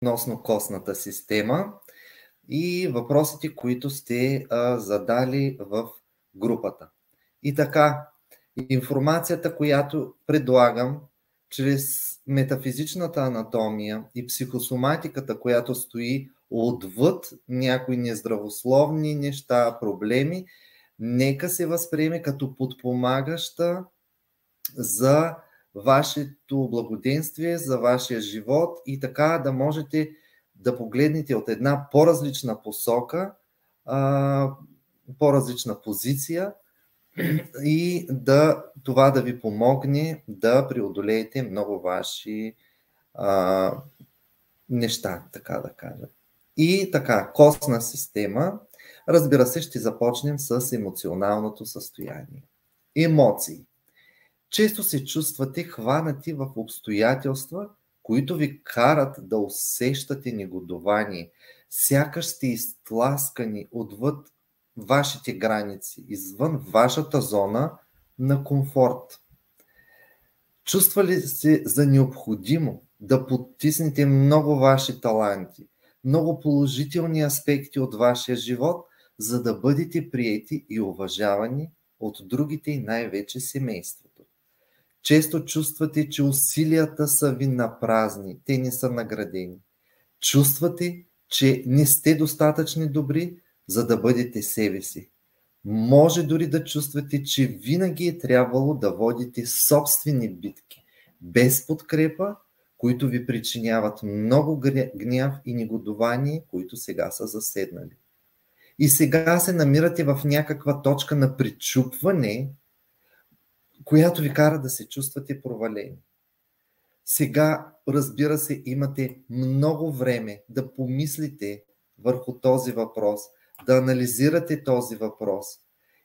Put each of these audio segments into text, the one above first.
относно костната система и въпросите, които сте задали в групата. И така, информацията, която предлагам чрез метафизичната анатомия и психосоматиката, която стои отвъд някои нездравословни неща, проблеми, нека се възприеме като подпомагаща за вашето благоденствие, за вашия живот и така да можете да погледнете от една по-различна посока, по-различна позиция и това да ви помогне да преодолеете много ваши неща, така да кажа. И така, костна система, разбира се, ще започнем с емоционалното състояние. Емоции. Често се чувствате хванати в обстоятелства, които ви карат да усещате негодование. Сякаш сте изтласкани отвъд вашите граници, извън вашата зона на комфорт. Чувствали се за необходимо да потиснете много ваши таланти, много положителни аспекти от вашия живот, за да бъдете приети и уважавани от другите и най-вече семейството. Често чувствате, че усилията са ви напразни, те не са наградени. Чувствате, че не сте достатъчно добри, за да бъдете себе си. Може дори да чувствате, че винаги е трябвало да водите собствени битки, без подкрепа, които ви причиняват много гняв и негодование, които сега са заседнали. И сега се намирате в някаква точка на пречупване, която ви кара да се чувствате провалени. Сега, разбира се, имате много време да помислите върху този въпрос, да анализирате този въпрос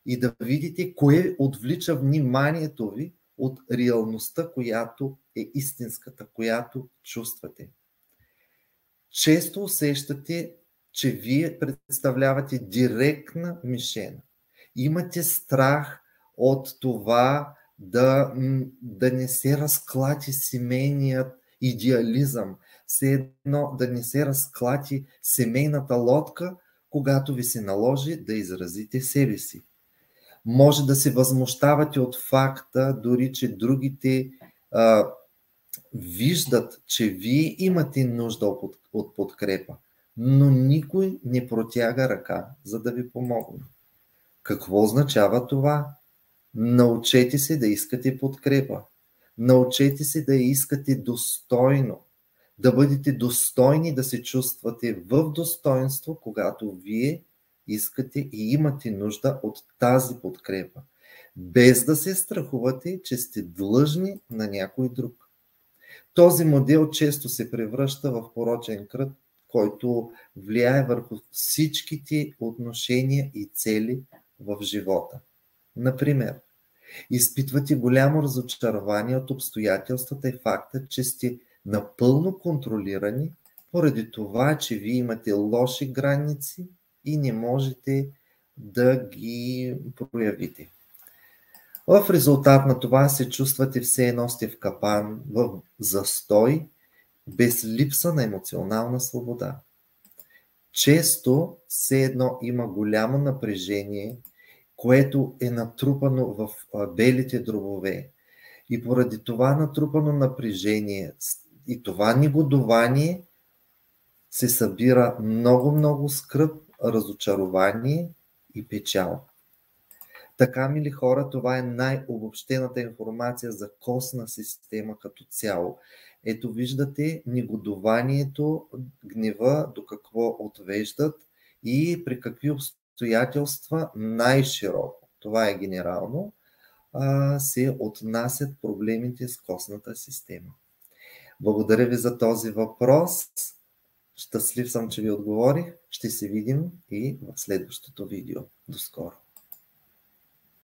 и да видите кое отвлича вниманието ви от реалността, която е истинската, която чувствате. Често усещате, че вие представлявате директна мишена. Имате страх от това да не се разклати семейният идеализъм, все едно да не се разклати семейната лодка, когато ви се наложи да изразите себе си. Може да се възмущавате от факта, дори че другите виждат, че вие имате нужда от подкрепа, но никой не протяга ръка, за да ви помогне. Какво означава това? Научете се да искате подкрепа. Научете се да я искате достойно. Да бъдете достойни, да се чувствате в достоинство, когато вие искате и имате нужда от тази подкрепа. Без да се страхувате, че сте длъжни на някой друг. Този модел често се превръща в порочен кръг, който влияе върху всичките отношения и цели в живота. Например, изпитвате голямо разочарование от обстоятелствата и факта, че сте напълно контролирани поради това, че вие имате лоши граници и не можете да ги проявите. В резултат на това се чувствате все едно сте в капан, в застой, без липса на емоционална свобода. Често все едно има голямо напрежение, което е натрупано в белите дробове. И поради това натрупано напрежение и това негодование се събира много скръб, разочарование и печал. Така, мили хора, това е най-обобщената информация за костна система като цяло. Ето виждате негодованието, гнева, до какво отвеждат и при какви обстоятелства най-широко, това е генерално, се отнасят проблемите с костната система. Благодаря ви за този въпрос. Щастлив съм, че ви отговорих. Ще се видим и в следващото видео. До скоро!